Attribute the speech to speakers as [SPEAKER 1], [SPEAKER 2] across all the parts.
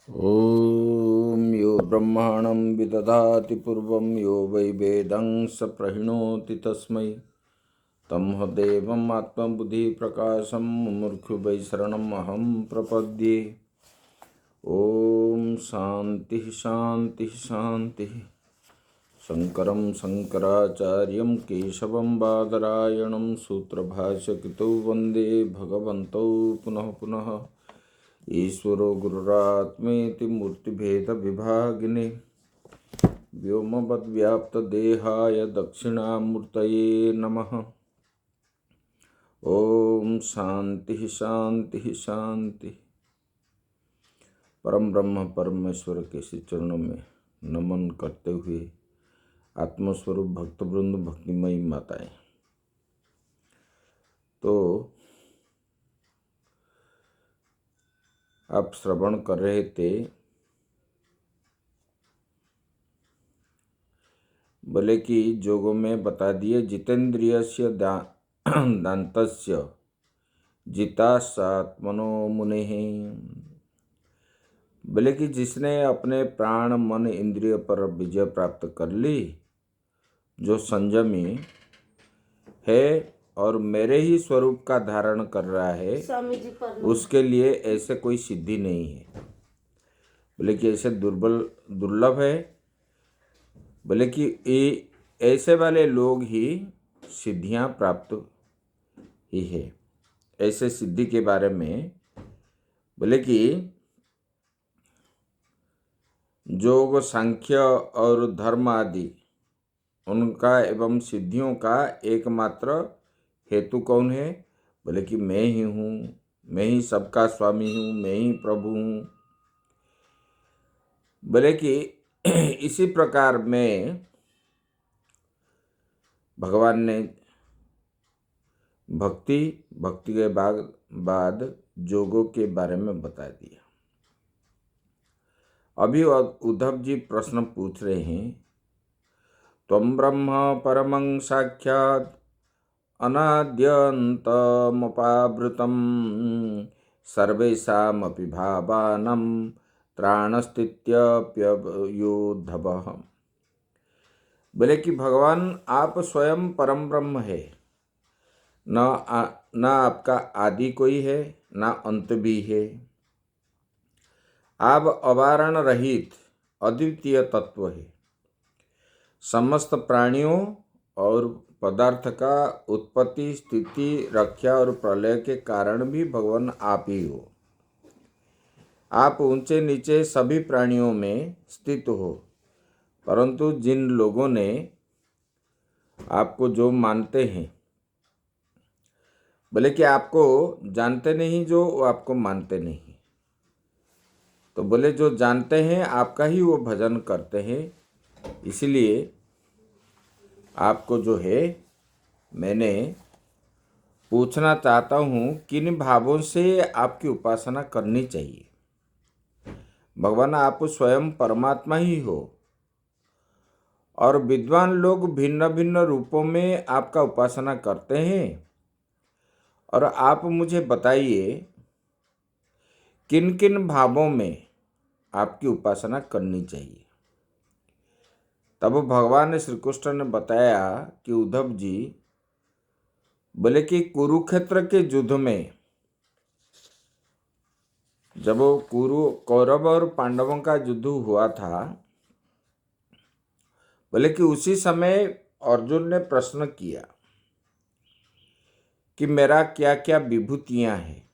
[SPEAKER 1] ॐ यो ब्रह्माणं विदधाति पूर्वं यो वै वेदं स प्रहिणोति तस्मै देवम् आत्मबुद्धिप्रकाशं मुमुर्षु वै शरणम् अहं प्रपद्ये। ॐ शान्तिः शान्तिः शान्तिः। शङ्करं शङ्कराचार्यं केशवं बादरायणं सूत्रभाष्यकृतौ वन्दे भगवन्तौ पुनः पुनः। ईश्वरो गुरुरात्मेति मूर्तिभेदविभागिने व्योमवद्व्याप्तदेहाय दक्षिणामूर्तये नमः। ओम शांति शांति शांति। परम ब्रह्म परमेश्वर के श्री चरणों में नमन करते हुए आत्मस्वरूप भक्तवृंद भक्तिमयी माताएं, तो आप श्रवण कर रहे थे, बोले कि जोगों में बता दिए जितेंद्रियस्य दान्तस्य जितात्मनो मुनेः। बोले कि जिसने अपने प्राण मन इंद्रिय पर विजय प्राप्त कर ली, जो संयमी है और मेरे ही स्वरूप का धारण कर रहा है, उसके लिए ऐसे कोई सिद्धि नहीं है। बोले कि ऐसे दुर्लभ है। बोले कि ऐसे वाले लोग ही सिद्धियां प्राप्त ही है। ऐसे सिद्धि के बारे में बोले कि योग सांख्य और धर्म आदि उनका एवं सिद्धियों का एकमात्र हेतु कौन है? बोले कि मैं ही हूँ, मैं ही सबका स्वामी हूँ, मैं ही प्रभु हूँ। बोले कि इसी प्रकार में भगवान ने भक्ति के बाद जोगों के बारे में बता दिया। अभी उद्धव जी प्रश्न पूछ रहे हैं, त्वं ब्रह्म परमं साक्षात् अनाद्यन्तमपावृतं सर्वेषामपि भावानां त्राणस्थित्यप्ययोद्धवः। बोले कि भगवान आप स्वयं परम ब्रह्म है, न आपका आदि कोई है, न अंत भी है। आप अवारण रहित अद्वितीय तत्व है। समस्त प्राणियों और पदार्थ का उत्पत्ति, स्थिति, रक्षा और प्रलय के कारण भी भगवान आप ही हो। आप ऊंचे नीचे सभी प्राणियों में स्थित हो, परंतु जिन लोगों ने आपको जो मानते हैं, बोले कि आपको जानते नहीं जो, वो आपको मानते नहीं। तो बोले जो जानते हैं आपका ही वो भजन करते हैं। इसलिए आपको जो है मैंने पूछना चाहता हूँ, किन भावों से आपकी उपासना करनी चाहिए? भगवान आप स्वयं परमात्मा ही हो और विद्वान लोग भिन्न भिन्न रूपों में आपका उपासना करते हैं। और आप मुझे बताइए किन किन भावों में आपकी उपासना करनी चाहिए। तब भगवान श्री कृष्ण ने बताया कि उद्धव जी, बोले कि कुरुक्षेत्र के युद्ध में जब कौरव और पांडवों का युद्ध हुआ था, बोले कि उसी समय अर्जुन ने प्रश्न किया कि मेरा क्या क्या विभूतियां हैं।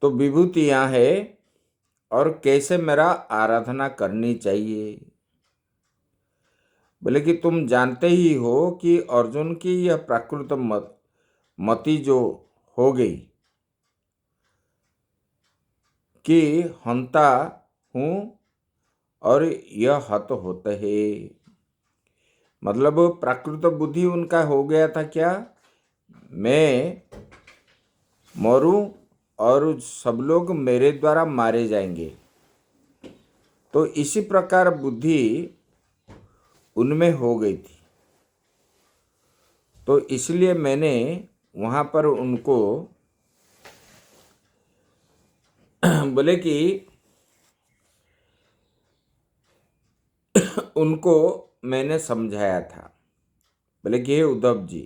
[SPEAKER 1] तो विभूतियां हैं और कैसे मेरा आराधना करनी चाहिए। बोले कि तुम जानते ही हो कि अर्जुन की यह प्राकृत मति जो हो गई कि हंता हूँ और यह हत होते है। मतलब प्राकृत बुद्धि उनका हो गया था क्या, मैं मरूं और सब लोग मेरे द्वारा मारे जाएंगे। तो इसी प्रकार बुद्धि उनमें हो गई थी। तो इसलिए मैंने वहाँ पर उनको बोले कि उनको मैंने समझाया था। बोले कि हे उद्धव जी,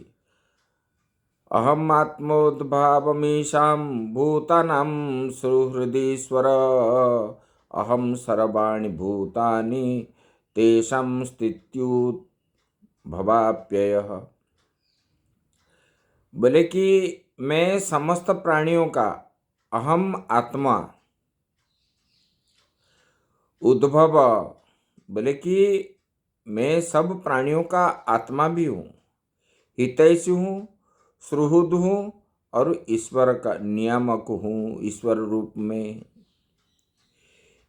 [SPEAKER 1] अहम आत्मोद्भावमीशां भूतानां सुहृदीश्वर, अहम सर्वाणि भूतानि तेषां स्थित्युद्भवाप्ययः। बोले कि मैं समस्त प्राणियों का अहम आत्मा उद्भव, बोले कि मैं सब प्राणियों का आत्मा भी हूँ, हितैषी हूँ, सुहृद हूँ और ईश्वर का नियामक हूँ। ईश्वर रूप में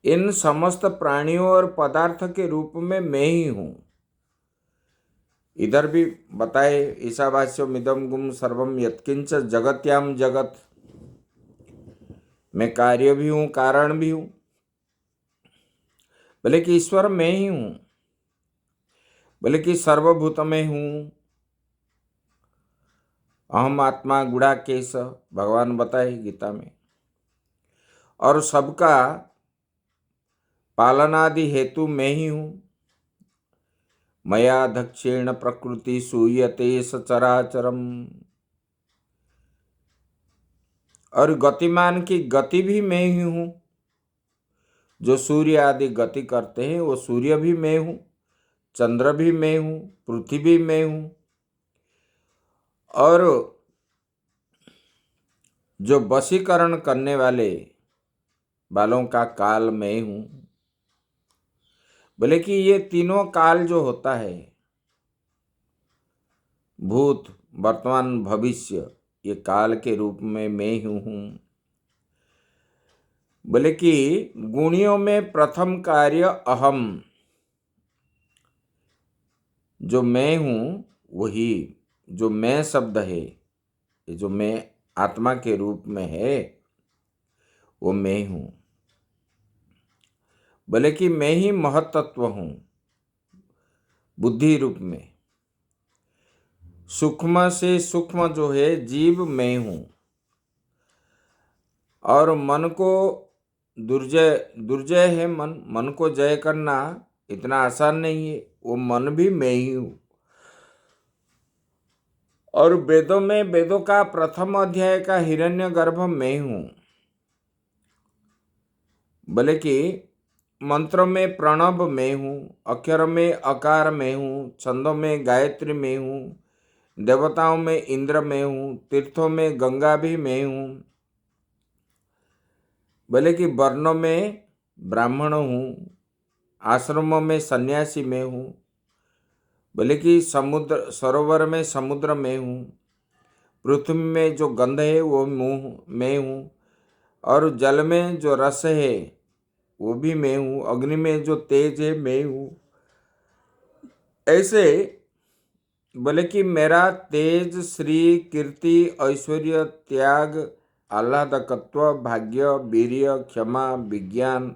[SPEAKER 1] इन समस्त प्राणियों और पदार्थ के रूप में मैं ही हूँ। इधर भी बताए, ईशावास्यम इदं गुम सर्वम यत्किंच जगत्याम जगत, मैं कार्य भी हूँ, कारण भी हूँ। बोले कि ईश्वर मैं ही हूँ। बोले कि सर्वभूत में हूँ। अहम आत्मा गुड़ाकेश, भगवान बताए गीता में। और सबका पालनादि हेतु मैं ही हूँ। मया दक्षिण प्रकृति सूयते सचराचरम, और गतिमान की गति भी मैं ही हूँ। जो सूर्य आदि गति करते हैं वो सूर्य भी मैं हूँ, चंद्र भी मैं हूँ, पृथ्वी भी मैं हूँ। और जो वशीकरण करने वालों का काल मैं हूँ। बोले कि ये तीनों काल जो होता है, भूत, वर्तमान, भविष्य, ये काल के रूप में मैं ही हूँ। बोले कि गुणियों में प्रथम कार्य अहम, जो मैं हूँ वही, जो मैं शब्द है, ये जो मैं आत्मा के रूप में है वो मैं हूँ। बोले कि मैं ही महत्तत्व हूँ बुद्धि रूप में। सूक्ष्म से सूक्ष्म जो है जीव मैं हूँ। और मन को दुर्जय है मन को जय करना इतना आसान नहीं है, वो मन भी मैं ही हूँ। और वेदों का प्रथम अध्याय का हिरण्यगर्भ मैं हूँ। बोले कि मंत्र में प्रणव मैं हूँ, अक्षर में अकार मैं हूँ, छंदों में गायत्री मैं हूँ, देवताओं में इंद्र मैं हूँ, तीर्थों में गंगा भी मैं हूँ। बोले कि वर्णों में ब्राह्मण हूँ, आश्रमों में सन्यासी मैं हूँ। बोले कि समुद्र सरोवर में समुद्र में हूँ, पृथ्वी में जो गंध है वो मैं हूँ, और जल में जो रस है वो भी मैं हूँ, अग्नि में जो तेज है मैं हूँ। ऐसे बोले कि मेरा तेज, श्री, कीर्ति, ऐश्वर्य, त्याग, आह्लादकत्व, भाग्य, वीर्य, क्षमा, विज्ञान,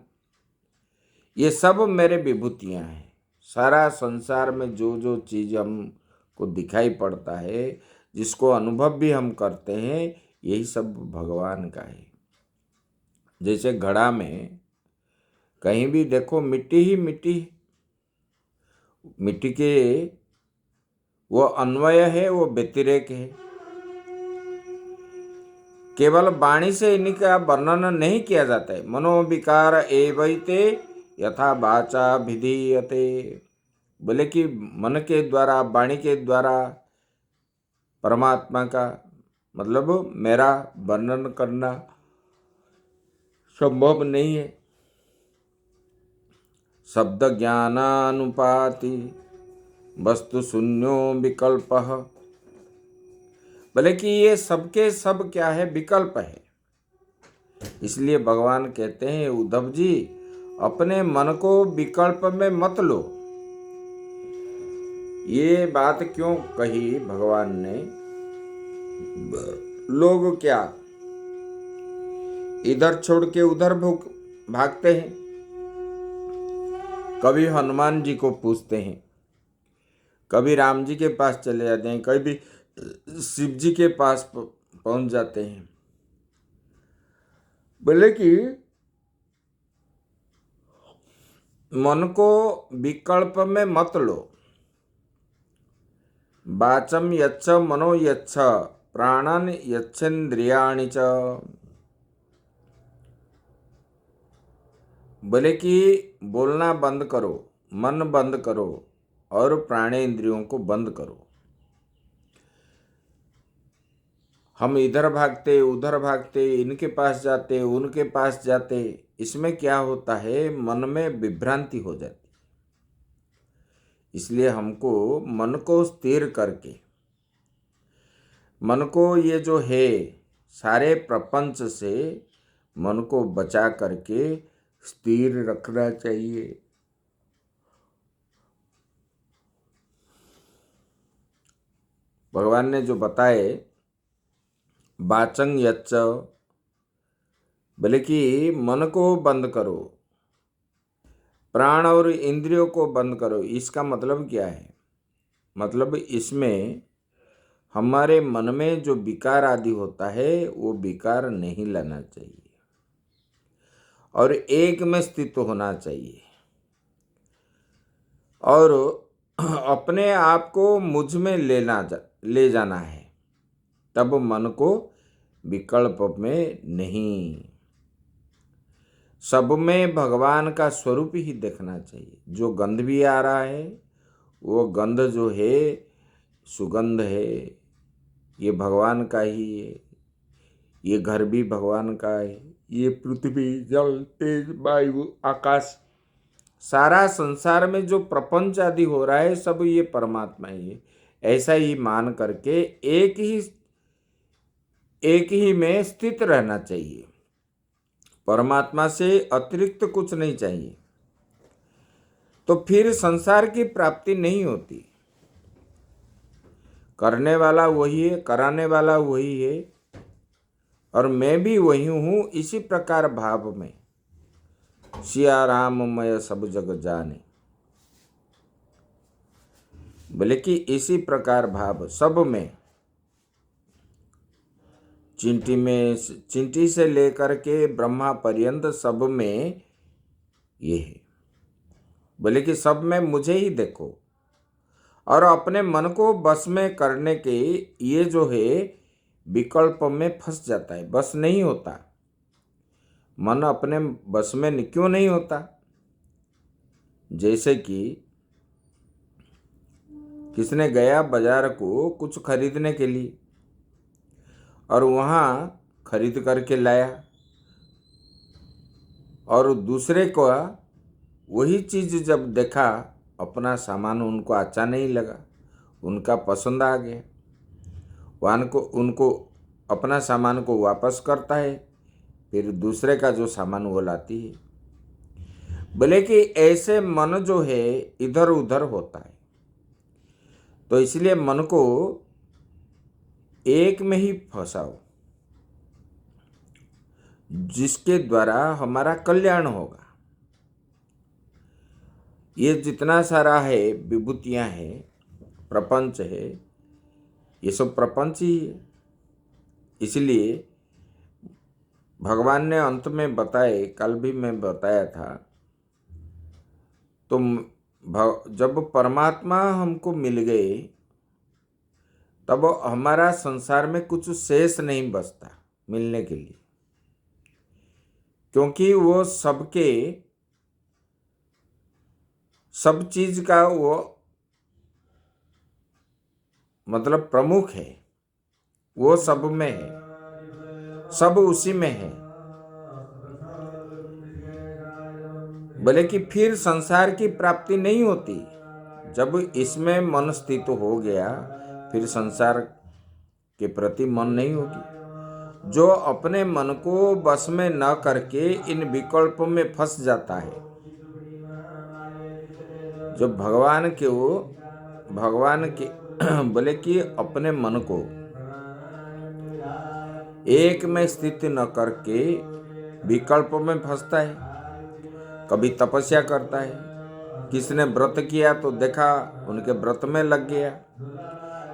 [SPEAKER 1] ये सब मेरे विभूतियाँ हैं। सारा संसार में जो जो चीज़ हमको दिखाई पड़ता है, जिसको अनुभव भी हम करते हैं, यही सब भगवान का है। जैसे घड़ा में कहीं भी देखो मिट्टी ही मिट्टी, मिट्टी के वो अन्वय है, वो व्यतिरेक है। केवल वाणी से इनका वर्णन नहीं किया जाता है। मनोविकार एवैते यथा वाचा विधीयते। बोले कि मन के द्वारा, वाणी के द्वारा परमात्मा का मतलब मेरा वर्णन करना संभव नहीं है। शब्द ज्ञानानुपाति वस्तु शून्यो विकल्पः। बोले कि ये सबके सब क्या है, विकल्प है। इसलिए भगवान कहते हैं उद्धव जी, अपने मन को विकल्प में मत लो। ये बात क्यों कही भगवान ने? लोग क्या इधर छोड़ के उधर भागते हैं। कभी हनुमान जी को पूछते हैं, कभी राम जी के पास चले जाते हैं, कभी शिव जी के पास पहुंच जाते हैं। बोले कि मन को विकल्प में मत लो। वाचम यच्छ मनो यच्छ प्राणन यच्छेन्द्रियाणि च। बोले कि बोलना बंद करो, मन बंद करो और प्राणेंद्रियों को बंद करो। हम इधर भागते उधर भागते, इनके पास जाते उनके पास जाते, इसमें क्या होता है, मन में विभ्रांति हो जाती। इसलिए हमको मन को स्थिर करके, मन को ये जो है सारे प्रपंच से मन को बचा करके स्थिर रखना चाहिए। भगवान ने जो बताए वाचं यच्च, बोले कि मन को बंद करो, प्राण और इंद्रियों को बंद करो। इसका मतलब क्या है? मतलब इसमें हमारे मन में जो विकार आदि होता है वो विकार नहीं लाना चाहिए और एक में स्थित होना चाहिए और अपने आप को मुझ में ले जाना है। तब मन को विकल्प में नहीं, सब में भगवान का स्वरूप ही देखना चाहिए। जो गंध भी आ रहा है वो गंध जो है सुगंध है, ये भगवान का ही है। ये घर भी भगवान का है, ये पृथ्वी जल तेज वायु आकाश, सारा संसार में जो प्रपंच आदि हो रहा है सब ये परमात्मा ही है। ऐसा ही मान करके एक ही में स्थित रहना चाहिए। परमात्मा से अतिरिक्त कुछ नहीं चाहिए, तो फिर संसार की प्राप्ति नहीं होती। करने वाला वही है, कराने वाला वही है और मैं भी वही हूँ। इसी प्रकार भाव में सिया राम मय सब जग जाने, बोले कि इसी प्रकार भाव सब में, चींटी से लेकर के ब्रह्मा पर्यंत सब में ये है। बोले कि सब में मुझे ही देखो और अपने मन को बस में करने के ये जो है विकल्प में फंस जाता है, बस नहीं होता। मन अपने बस में क्यों नहीं होता? जैसे कि किसने गया बाजार को कुछ खरीदने के लिए और वहाँ खरीद करके लाया और दूसरे को वही चीज़ जब देखा, अपना सामान उनको अच्छा नहीं लगा, उनका पसंद आ गया, उनको अपना सामान को वापस करता है, फिर दूसरे का जो सामान वो लाती है। बोले कि ऐसे मन जो है इधर उधर होता है, तो इसलिए मन को एक में ही फंसाओ जिसके द्वारा हमारा कल्याण होगा। ये जितना सारा है विभूतियां हैं, प्रपंच है, ये सब प्रपंच ही है। इसलिए भगवान ने अंत में बताए, कल भी मैं बताया था, तो जब परमात्मा हमको मिल गए तब हमारा संसार में कुछ शेष नहीं बचता मिलने के लिए, क्योंकि वो सब चीज का वो मतलब प्रमुख है, वो सब में है, सब उसी में है। बोले कि फिर संसार की प्राप्ति नहीं होती। जब इसमें मन स्थित हो गया फिर संसार के प्रति मन नहीं होगी। जो अपने मन को बस में न करके इन विकल्पों में फंस जाता है, जो भगवान के बोले कि अपने मन को एक में स्थित न करके विकल्पों में फंसता है। कभी तपस्या करता है, किसी ने व्रत किया तो देखा उनके व्रत में लग गया,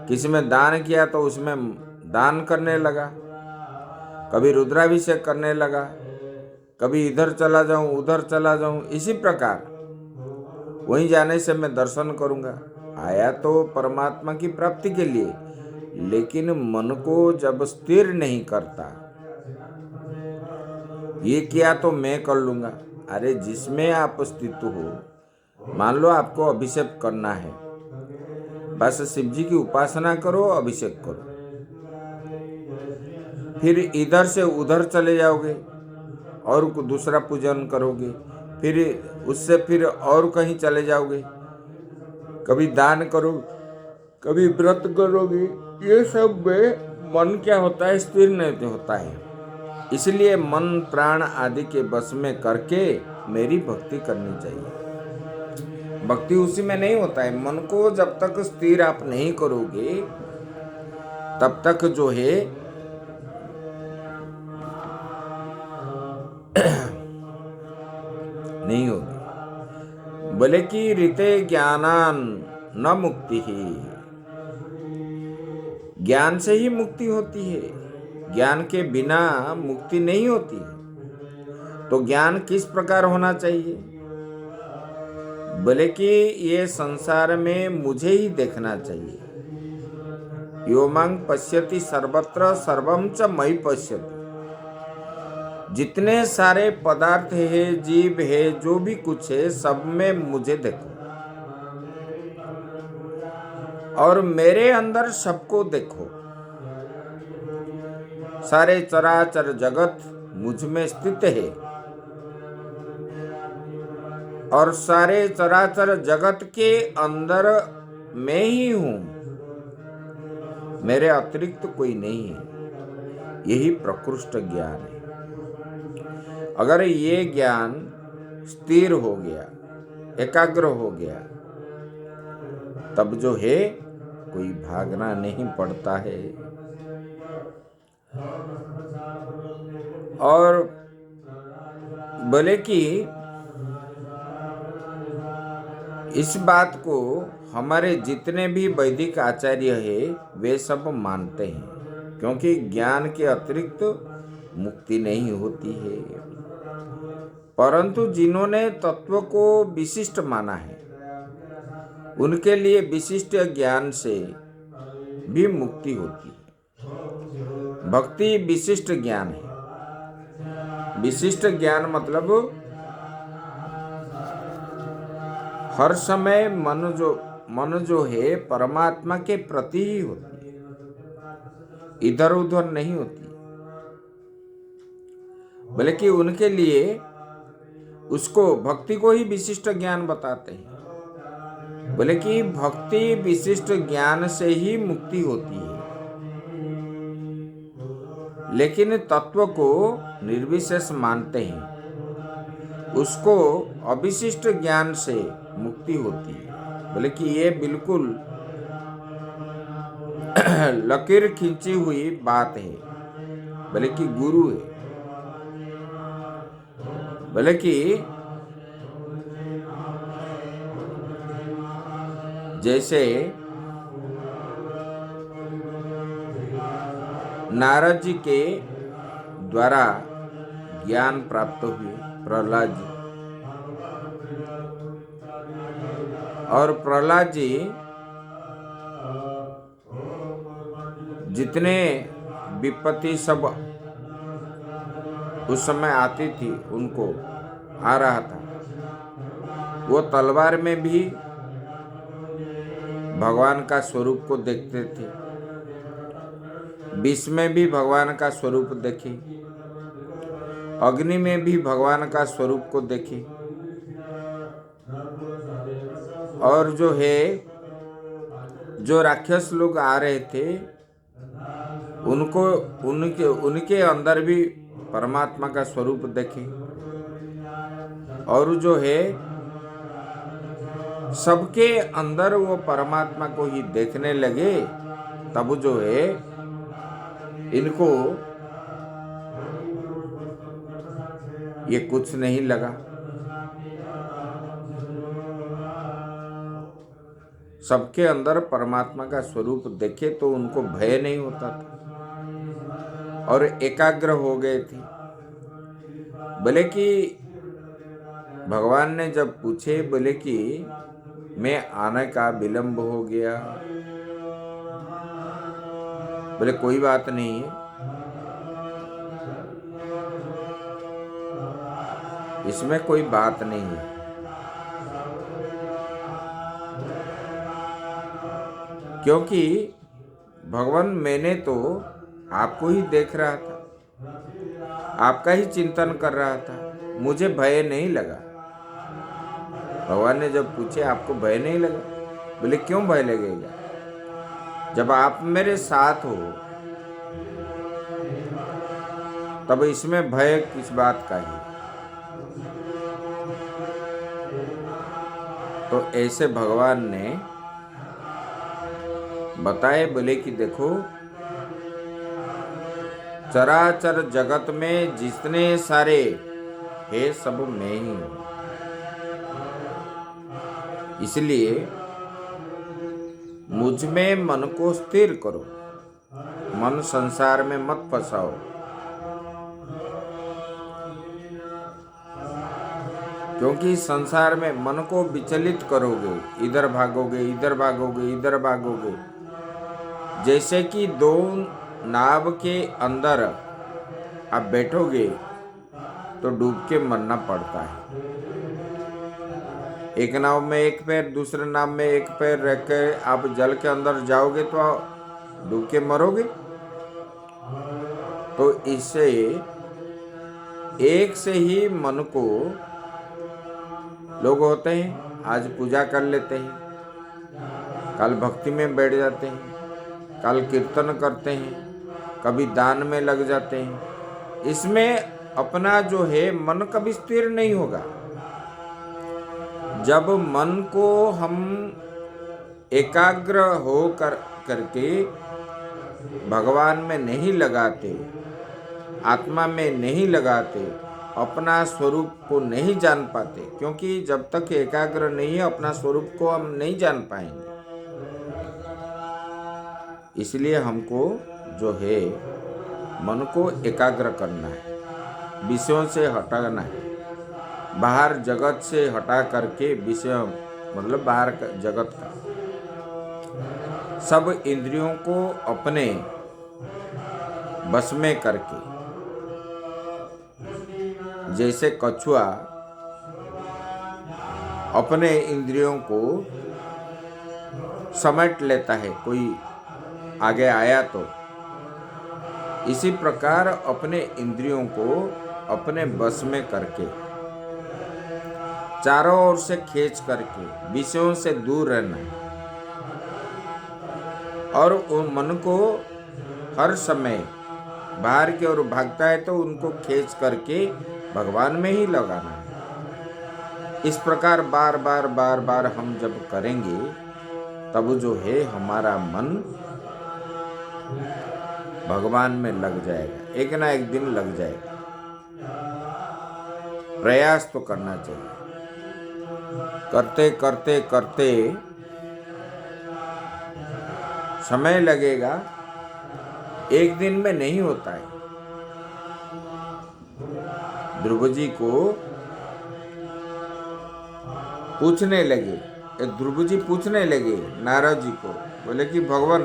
[SPEAKER 1] किसी में दान किया तो उसमें दान करने लगा, कभी रुद्राभिषेक करने लगा, कभी इधर चला जाऊं उधर चला जाऊं। इसी प्रकार वहीं जाने से मैं दर्शन करूंगा। आया तो परमात्मा की प्राप्ति के लिए, लेकिन मन को जब स्थिर नहीं करता, ये किया तो मैं कर लूंगा। अरे जिसमें आप स्थित हो, मान लो आपको अभिषेक करना है, बस शिव जी की उपासना करो, अभिषेक करो, फिर इधर से उधर चले जाओगे और दूसरा पूजन करोगे, फिर उससे फिर और कहीं चले जाओगे, कभी दान करो, कभी व्रत करोगे, ये सब में मन क्या होता है, स्थिर नहीं होता है। इसलिए मन प्राण आदि के बस में करके मेरी भक्ति करनी चाहिए। भक्ति उसी में नहीं होता है। मन को जब तक स्थिर आप नहीं करोगे तब तक जो है नहीं होगी। बोले कि रीते ज्ञानान न मुक्ति ही, ज्ञान से ही मुक्ति होती है, ज्ञान के बिना मुक्ति नहीं होती है। तो ज्ञान किस प्रकार होना चाहिए? बोले कि ये संसार में मुझे ही देखना चाहिए। यो मां पश्यति सर्वत्र सर्वं च मयि पश्यति। जितने सारे पदार्थ है, जीव है, जो भी कुछ है, सब में मुझे देखो और मेरे अंदर सबको देखो। सारे चराचर जगत मुझ में स्थित है और सारे चराचर जगत के अंदर मैं ही हूं, मेरे अतिरिक्त कोई नहीं है। यही प्रकृष्ट ज्ञान है। अगर ये ज्ञान स्थिर हो गया, एकाग्र हो गया, तब जो है कोई भागना नहीं पड़ता है। और बोले कि इस बात को हमारे जितने भी वैदिक आचार्य हैं वे सब मानते हैं, क्योंकि ज्ञान के अतिरिक्त मुक्ति नहीं होती है। परंतु जिन्होंने तत्व को विशिष्ट माना है, उनके लिए विशिष्ट ज्ञान से भी मुक्ति होती है। भक्ति विशिष्ट ज्ञान है। विशिष्ट ज्ञान मतलब हर समय मन जो है परमात्मा के प्रति ही होती है, इधर उधर नहीं होती। बल्कि उनके लिए उसको भक्ति को ही विशिष्ट ज्ञान बताते हैं। बोले कि भक्ति विशिष्ट ज्ञान से ही मुक्ति होती है, लेकिन तत्व को निर्विशेष मानते हैं, उसको अविशिष्ट ज्ञान से मुक्ति होती है। बोले कि ये बिल्कुल लकीर खींची हुई बात है। बोले कि गुरु है। बोले कि जैसे नारद जी के द्वारा ज्ञान प्राप्त हुए प्रहलाद जी, और प्रहलाद जी जितने विपत्ति सब उस समय आती थी उनको आ रहा था, वो तलवार में भी भगवान का स्वरूप को देखते थे, विष में भी भगवान का स्वरूप देखे, अग्नि में भी भगवान का स्वरूप को देखे, और जो है जो राक्षस लोग आ रहे थे उनको उनके अंदर भी परमात्मा का स्वरूप देखे, और जो है सबके अंदर वो परमात्मा को ही देखने लगे। तब जो है इनको ये कुछ नहीं लगा। सबके अंदर परमात्मा का स्वरूप देखे तो उनको भय नहीं होता था और एकाग्र हो गए थे। भले कि भगवान ने जब पूछे, बोले कि मैं आने का विलंब हो गया। बोले कोई बात नहीं है, इसमें कोई बात नहीं है, क्योंकि भगवान मैंने तो आपको ही देख रहा था, आपका ही चिंतन कर रहा था, मुझे भय नहीं लगा। भगवान ने जब पूछे आपको भय नहीं लगा, बोले क्यों भय लगेगा, जब आप मेरे साथ हो तब इसमें भय किस बात का है। तो ऐसे भगवान ने बताए, बोले कि देखो चराचर जगत में जितने सारे है सब मैं ही हूं, इसलिए मुझ में मन को स्थिर करो, मन संसार में मत फंसाओ। क्योंकि संसार में मन को विचलित करोगे, इधर भागोगे इधर भागोगे इधर भागोगे, जैसे कि दो नाव के अंदर आप बैठोगे तो डूब के मरना पड़ता है। एक नाव में एक पैर, दूसरे नाव में एक पैर रखकर आप जल के अंदर जाओगे तो डूब के मरोगे। तो इससे एक से ही मन को, लोग होते हैं आज पूजा कर लेते हैं, कल भक्ति में बैठ जाते हैं, कल कीर्तन करते हैं, कभी दान में लग जाते हैं, इसमें अपना जो है मन कभी स्थिर नहीं होगा। जब मन को हम एकाग्र हो करके भगवान में नहीं लगाते, आत्मा में नहीं लगाते, अपना स्वरूप को नहीं जान पाते, क्योंकि जब तक एकाग्र नहीं है अपना स्वरूप को हम नहीं जान पाएंगे। इसलिए हमको जो है मन को एकाग्र करना है, विषयों से हटाना है, बाहर जगत से हटा करके, विषय मतलब बाहर का जगत का, सब इंद्रियों को अपने बस में करके, जैसे कछुआ अपने इंद्रियों को समेट लेता है कोई आगे आया तो, इसी प्रकार अपने इंद्रियों को अपने बस में करके, चारों ओर से खींच करके विषयों से दूर रहना है, और मन को हर समय बाहर की ओर भागता है तो उनको खींच करके भगवान में ही लगाना है। इस प्रकार बार बार बार बार हम जब करेंगे तब जो है हमारा मन भगवान में लग जाएगा, एक ना एक दिन लग जाएगा। प्रयास तो करना चाहिए, करते करते करते समय लगेगा, एक दिन में नहीं होता है। ध्रुव जी को पूछने लगे, ध्रुव जी पूछने लगे नारद जी को, बोले कि भगवान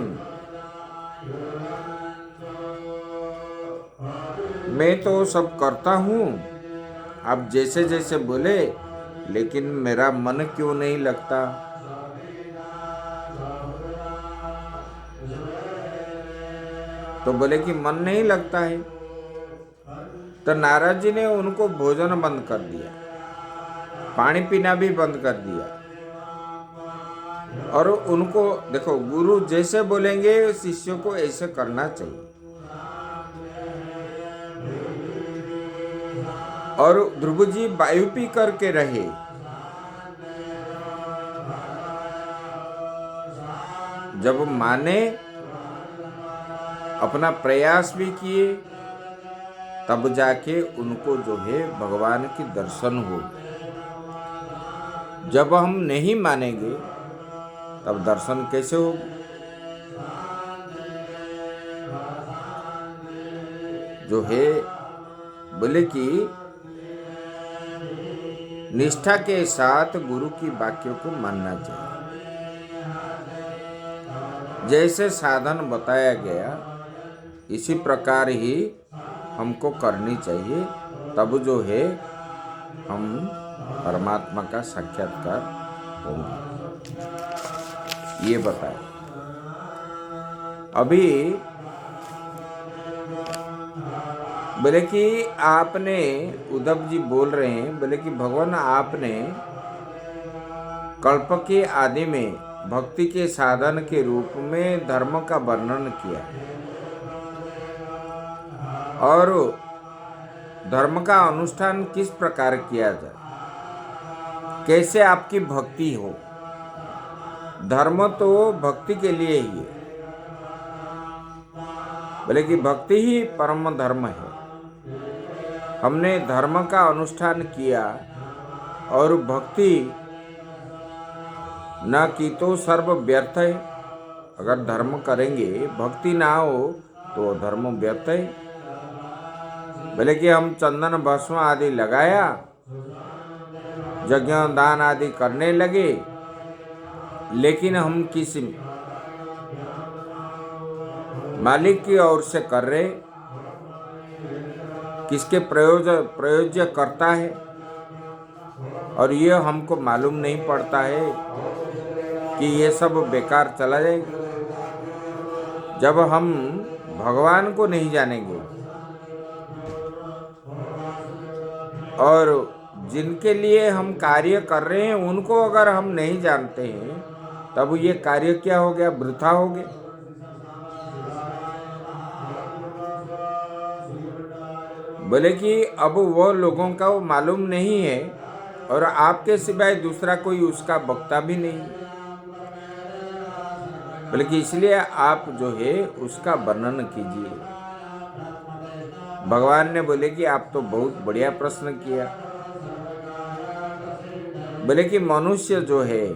[SPEAKER 1] मैं तो सब करता हूँ, आप जैसे जैसे बोले, लेकिन मेरा मन क्यों नहीं लगता। तो बोले कि मन नहीं लगता है। तो नारद जी ने उनको भोजन बंद कर दिया, पानी पीना भी बंद कर दिया, और उनको देखो गुरु जैसे बोलेंगे शिष्यों को ऐसे करना चाहिए। और ध्रुव जी वायु पी करके रहे, जब माने अपना प्रयास भी किए तब जाके उनको जो है भगवान की दर्शन हो। जब हम नहीं मानेंगे तब दर्शन कैसे होगा। जो है बोले कि निष्ठा के साथ गुरु की वाक्यों को मानना चाहिए। जैसे साधन बताया गया इसी प्रकार ही हमको करनी चाहिए, तब जो है हम परमात्मा का साक्षात्कार होंगे, ये बताया। अभी बोले कि आपने, उद्धव जी बोल रहे हैं, बोले कि भगवान आपने कल्प के आदि में भक्ति के साधन के रूप में धर्म का वर्णन किया और धर्म का अनुष्ठान किस प्रकार किया जाए, कैसे आपकी भक्ति हो। धर्म तो भक्ति के लिए ही है, बोले कि भक्ति ही परम धर्म है। हमने धर्म का अनुष्ठान किया और भक्ति न की तो सर्व व्यर्थ है। अगर धर्म करेंगे भक्ति ना हो तो धर्म व्यर्थ है। बोले कि हम चंदन भस्म आदि लगाया, यज्ञ दान आदि करने लगे, लेकिन हम किसी मालिक की ओर से कर रहे, किसके प्रयोज्य करता है, और ये हमको मालूम नहीं पड़ता है कि ये सब बेकार चला जाएगा। जब हम भगवान को नहीं जानेंगे और जिनके लिए हम कार्य कर रहे हैं उनको अगर हम नहीं जानते हैं, तब ये कार्य क्या हो गया, वृथा हो गया। बोले कि अब वो लोगों का वो मालूम नहीं है और आपके सिवाय दूसरा कोई उसका वक्ता भी नहीं, बल्कि इसलिए आप जो है उसका वर्णन कीजिए। भगवान ने बोले कि आप तो बहुत बढ़िया प्रश्न किया। बोले कि मनुष्य जो है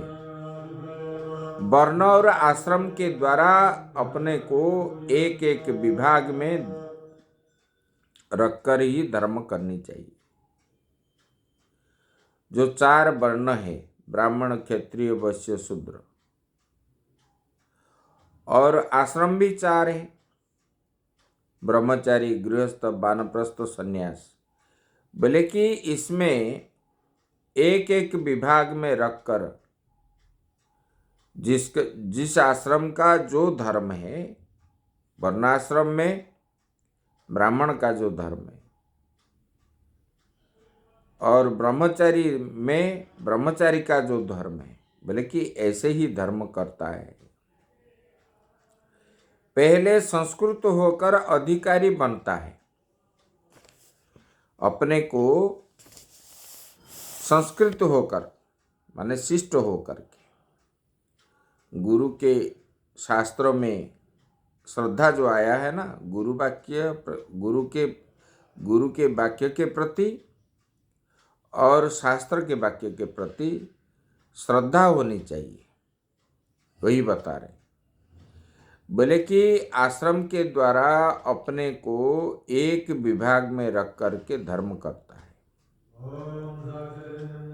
[SPEAKER 1] वर्ण और आश्रम के द्वारा अपने को एक एक विभाग में रखकर ही धर्म करनी चाहिए। जो 4 वर्ण है, ब्राह्मण क्षत्रिय वैश्य शूद्र, और आश्रम भी 4 है, ब्रह्मचारी गृहस्थ वानप्रस्थ सन्यास। बोले कि इसमें एक एक विभाग में रखकर जिस आश्रम का जो धर्म है, वर्णाश्रम में ब्राह्मण का जो धर्म है और ब्रह्मचारी में ब्रह्मचारी का जो धर्म है, बोले कि ऐसे ही धर्म करता है। पहले संस्कृत होकर अधिकारी बनता है, अपने को संस्कृत होकर माने शिष्ट होकर के गुरु के शास्त्रों में श्रद्धा जो आया है ना, गुरु के वाक्य के प्रति और शास्त्र के वाक्य के प्रति श्रद्धा होनी चाहिए, वही बता रहे। बोले कि आश्रम के द्वारा अपने को एक विभाग में रख करके धर्म करता है।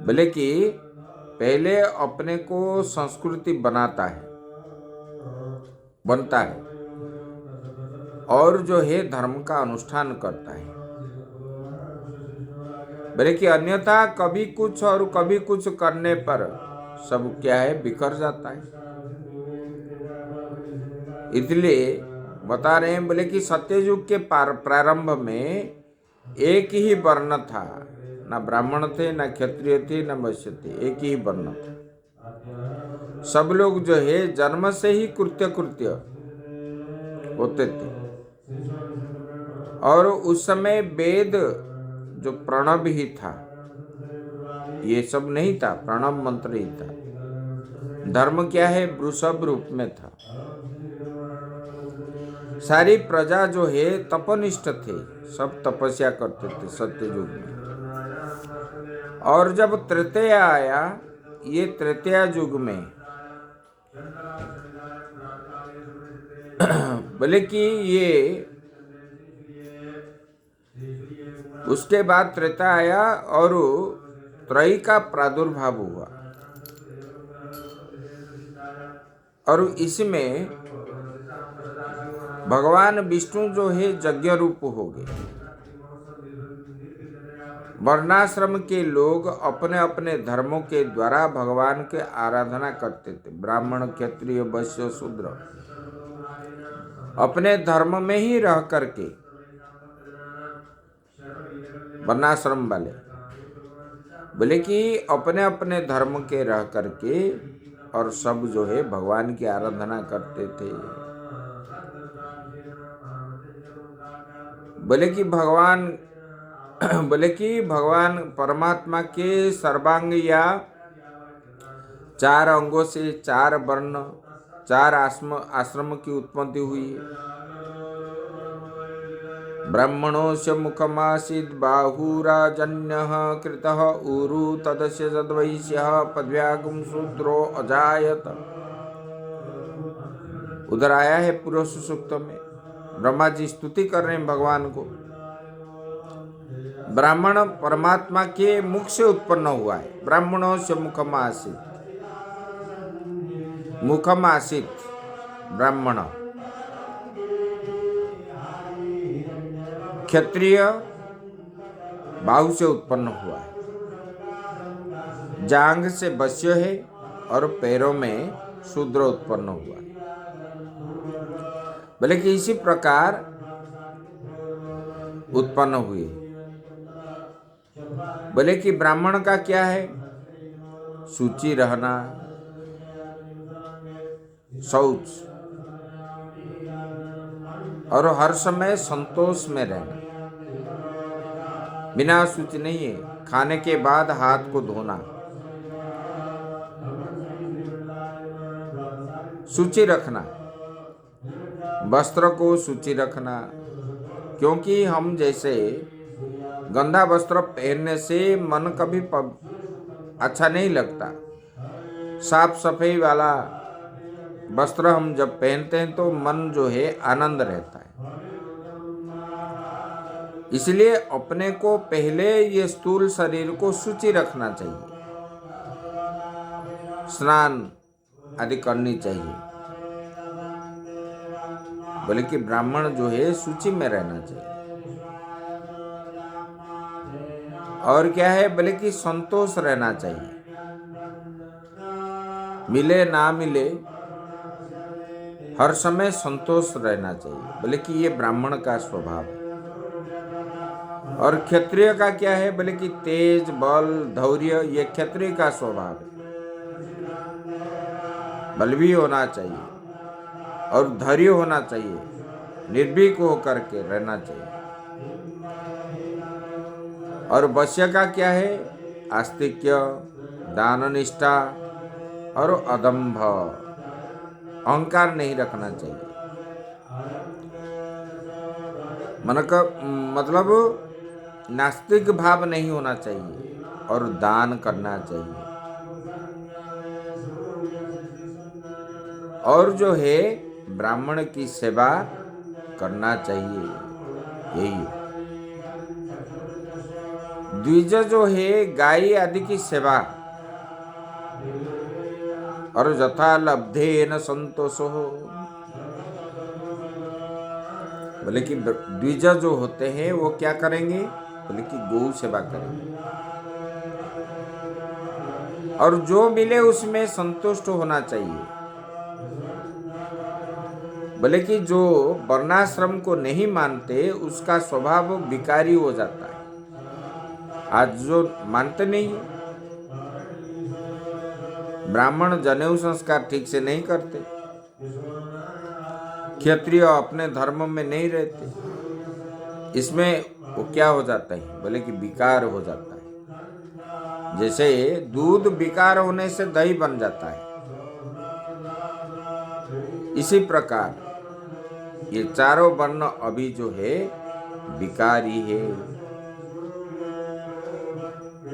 [SPEAKER 1] बोले कि पहले अपने को संस्कृति बनता है और जो है धर्म का अनुष्ठान करता है। बोले कि अन्यथा कभी कुछ और कभी कुछ करने पर सब क्या है, बिखर जाता है। इसलिए बता रहे हैं, बोले कि सत्ययुग के प्रारंभ में एक ही वर्ण था, ना ब्राह्मण थे, ना क्षत्रिय थे, ना वैश्य थे, एक ही वर्ण था। सब लोग जो है जन्म से ही कृत्य होते थे और उस समय वेद जो प्रणव ही था, ये सब नहीं था, प्रणव मंत्र ही था। धर्म क्या है, वृषभ रूप में था। सारी प्रजा जो है तपनिष्ठ थे, सब तपस्या करते थे सत्ययुग में। और जब तृतीय आया, ये तृतीय युग में बोले कि ये उसके बाद त्रेता आया और त्रयी का प्रादुर्भाव हुआ और इसमें भगवान विष्णु जो है यज्ञ रूप हो गए। वर्णाश्रम के लोग अपने अपने धर्मों के द्वारा भगवान के आराधना करते थे। ब्राह्मण, क्षत्रिय, वैश्य, शूद्र अपने धर्म में ही रह करके, वर्णाश्रम वाले बोले कि अपने अपने धर्म के रह करके और सब जो है भगवान की आराधना करते थे। बोले कि भगवान परमात्मा के सर्वांग या 4 अंगों से 4 वर्ण, 4 आश्रम की उत्पत्ति हुई है। ब्राह्मणोस्य मुखमासीत् बाहुराजन्यः कृतः ऊरु तदस्य तद्वैश्यः पद्व्यागम शूद्रो अजायत। उधर आया है पुरुष सूक्त में, ब्रह्मा जी स्तुति कर रहे हैं भगवान को। ब्राह्मण परमात्मा के मुख से उत्पन्न हुआ है। ब्राह्मणोस्य मुखमासीत्, मुखमासीत् ब्राह्मण। क्षत्रिय बाहु से उत्पन्न हुआ है, जांघ से वैश्य है और पैरों में शूद्र उत्पन्न हुआ है। बोले कि इसी प्रकार उत्पन्न हुए। बोले कि ब्राह्मण का क्या है? शुचि रहना, शौच और हर समय संतोष में रहना। बिना शुचि नहीं है, खाने के बाद हाथ को धोना, शुचि रखना, वस्त्र को शुचि रखना। क्योंकि हम जैसे गंदा वस्त्र पहनने से मन कभी अच्छा नहीं लगता। साफ सफाई वाला वस्त्र हम जब पहनते हैं तो मन जो है आनंद रहता है। इसलिए अपने को पहले ये स्थूल शरीर को शुचि रखना चाहिए, स्नान आदि करनी चाहिए। बोले कि ब्राह्मण जो है शुचि में रहना चाहिए। और क्या है? बोले कि संतोष रहना चाहिए। मिले ना मिले हर समय संतोष रहना चाहिए। बोले कि ये ब्राह्मण का स्वभाव है। और क्षत्रिय का क्या है? बोले कि तेज, बल, धैर्य, ये क्षत्रिय का स्वभाव है। बल भी होना चाहिए और धैर्य होना चाहिए, निर्भीक होकर के रहना चाहिए। और वैश्य का क्या है? आस्तिक्य, दान निष्ठा और अदम्भ, अहंकार नहीं रखना चाहिए। मन का मतलब नास्तिक भाव नहीं होना चाहिए और दान करना चाहिए। और जो है ब्राह्मण की सेवा करना चाहिए। यही द्विज जो है गाय आदि की सेवा। और यथा लब्धे न संतोषो, बोले कि द्विज जो होते हैं वो क्या करेंगे? बोले कि गौ सेवा करेंगे और जो मिले उसमें संतुष्ट होना चाहिए। बोले कि जो वर्णाश्रम को नहीं मानते उसका स्वभाव विकारी हो जाता है। आज जो मानते नहीं, ब्राह्मण जनेऊ संस्कार ठीक से नहीं करते, क्षत्रिय अपने धर्म में नहीं रहते, इसमें वो क्या हो जाता है? बोले कि विकार हो जाता है। जैसे दूध विकार होने से दही बन जाता है, इसी प्रकार ये चारों वर्ण अभी जो है विकारी है।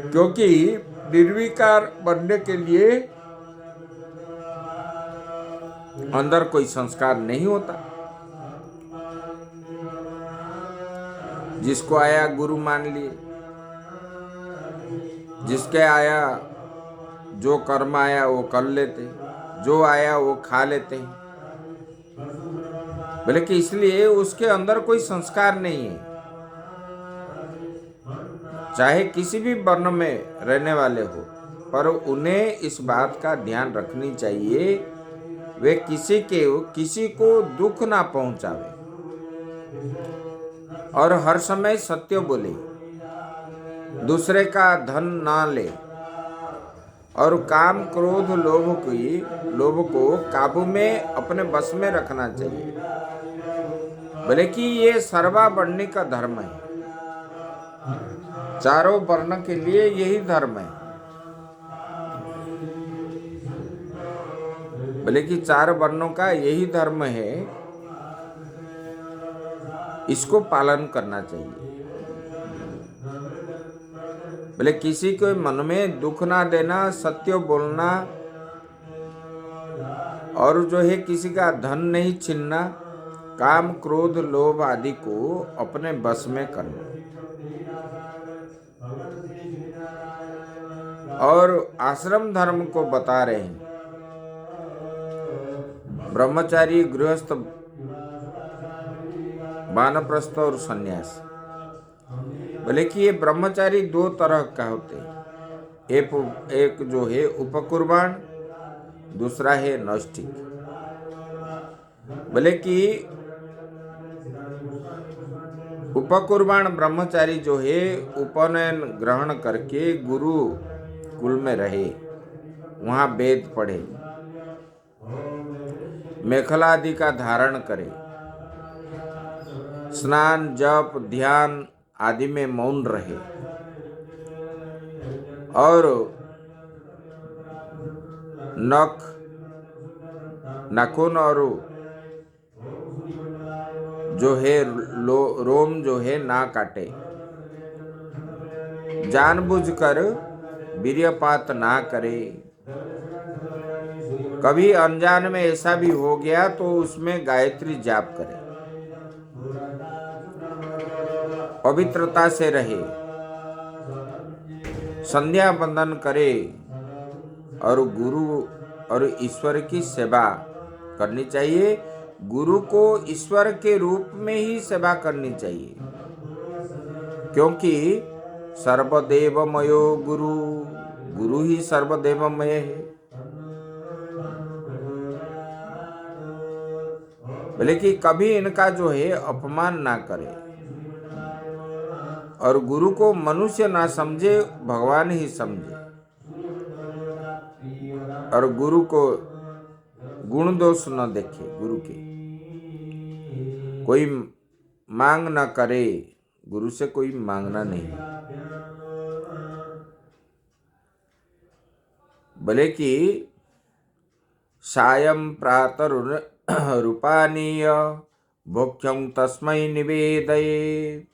[SPEAKER 1] क्योंकि निर्विकार बनने के लिए अंदर कोई संस्कार नहीं होता। जिसको आया गुरु मान लिए, जिसके आया जो कर्म आया वो कर लेते, जो आया वो खा लेते हैं। बोले कि इसलिए उसके अंदर कोई संस्कार नहीं है। चाहे किसी भी वर्ण में रहने वाले हो, पर उन्हें इस बात का ध्यान रखनी चाहिए वे किसी को दुख ना पहुंचावे और हर समय सत्य बोले, दूसरे का धन ना ले और काम क्रोध लोभ को काबू में अपने बस में रखना चाहिए। बोले कि ये सर्वावर्णी का धर्म है, चारों वर्ण के लिए यही धर्म है। बोले कि चार वर्णों का यही धर्म है, इसको पालन करना चाहिए। बोले किसी के मन में दुख ना देना, सत्य बोलना और जो है किसी का धन नहीं छीनना, काम क्रोध लोभ आदि को अपने बस में करना। और आश्रम धर्म को बता रहे हैं, ब्रह्मचारी, गृहस्थ, वानप्रस्थ और सन्यास। बोले कि ये ब्रह्मचारी दो तरह का होते हैं, एक जो है उपकुर्बान, दूसरा है नैष्ठिक। बोले कि उपकुर्बान ब्रह्मचारी जो है उपनयन ग्रहण करके गुरु कुल में रहे, वहां वेद पढ़े, मेखला आदि का धारण करे, स्नान जप ध्यान आदि में मौन रहे और नख नाखून और जो है रोम जो है ना काटे, जानबूझकर वीर्यपात ना करे। कभी अनजान में ऐसा भी हो गया तो उसमें गायत्री जाप करे, पवित्रता से रहे, संध्या बंदन करे और गुरु और ईश्वर की सेवा करनी चाहिए। गुरु को ईश्वर के रूप में ही सेवा करनी चाहिए, क्योंकि सर्वदेवमयो गुरु ही सर्वदेवमय है। बोले कि कभी इनका जो है अपमान ना करे और गुरु को मनुष्य ना समझे, भगवान ही समझे, और गुरु को गुण दोष न देखे। गुरु के कोई मांग ना करे, गुरु से कोई मांगना नहीं। बोले कि सायं प्रातः रूपानीय भोक्ष्यं तस्मै निवेदये।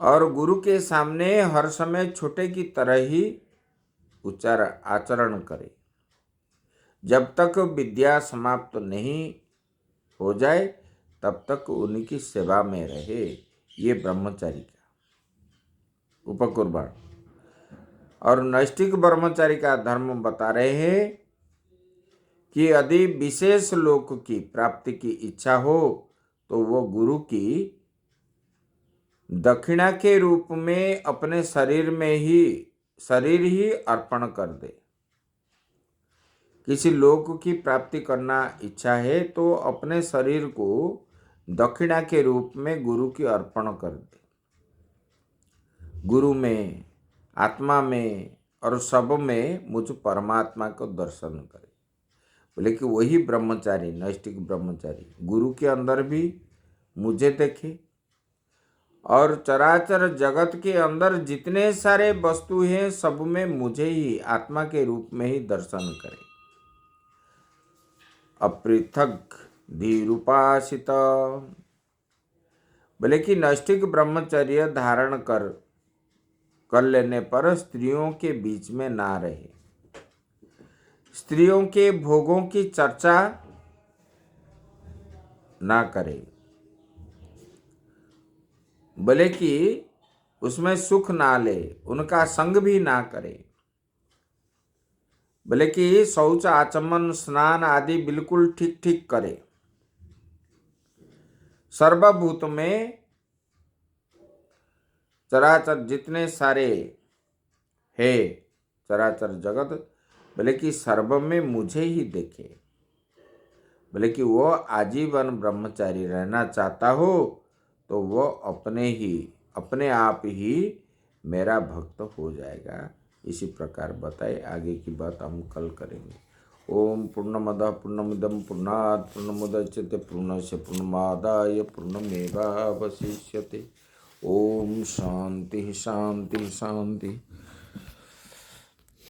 [SPEAKER 1] और गुरु के सामने हर समय छोटे की तरह ही आचरण करे, जब तक विद्या समाप्त नहीं हो जाए तब तक उनकी सेवा में रहे। ये ब्रह्मचारी का उपकुर्बान। और नैष्ठिक ब्रह्मचारी का धर्म बता रहे हैं कि यदि विशेष लोक की प्राप्ति की इच्छा हो तो वो गुरु की दक्षिणा के रूप में अपने शरीर ही अर्पण कर दे। किसी लोक की प्राप्ति करना इच्छा है तो अपने शरीर को दक्षिणा के रूप में गुरु की अर्पण कर दे। गुरु में, आत्मा में और सब में मुझ परमात्मा को दर्शन करे। बोले कि वही ब्रह्मचारी, नैष्ठिक ब्रह्मचारी गुरु के अंदर भी मुझे देखे और चराचर जगत के अंदर जितने सारे वस्तु हैं सब में मुझे ही आत्मा के रूप में ही दर्शन करे। अपृथक धीरूपासित। बोले कि नैष्ठिक ब्रह्मचर्य धारण कर लेने पर स्त्रियों के बीच में ना रहे, स्त्रियों के भोगों की चर्चा ना करे। बोले कि उसमें सुख ना ले, उनका संग भी ना करे। बोले कि शौच आचमन स्नान आदि बिल्कुल ठीक ठीक करे। सर्वभूत में चराचर जितने सारे है चराचर जगत, बोले कि सर्व में मुझे ही देखे। बोले कि वो आजीवन ब्रह्मचारी रहना चाहता हो तो वो अपने आप ही मेरा भक्त हो जाएगा। इसी प्रकार बताए। आगे की बात हम कल करेंगे। ओम पूर्णमदः पूर्णमिदं पूर्णात् पूर्णमुदच्यते पूर्णस्य पूर्णमादाय पूर्णमेवावशिष्यते। ओम शांति शांति शांति।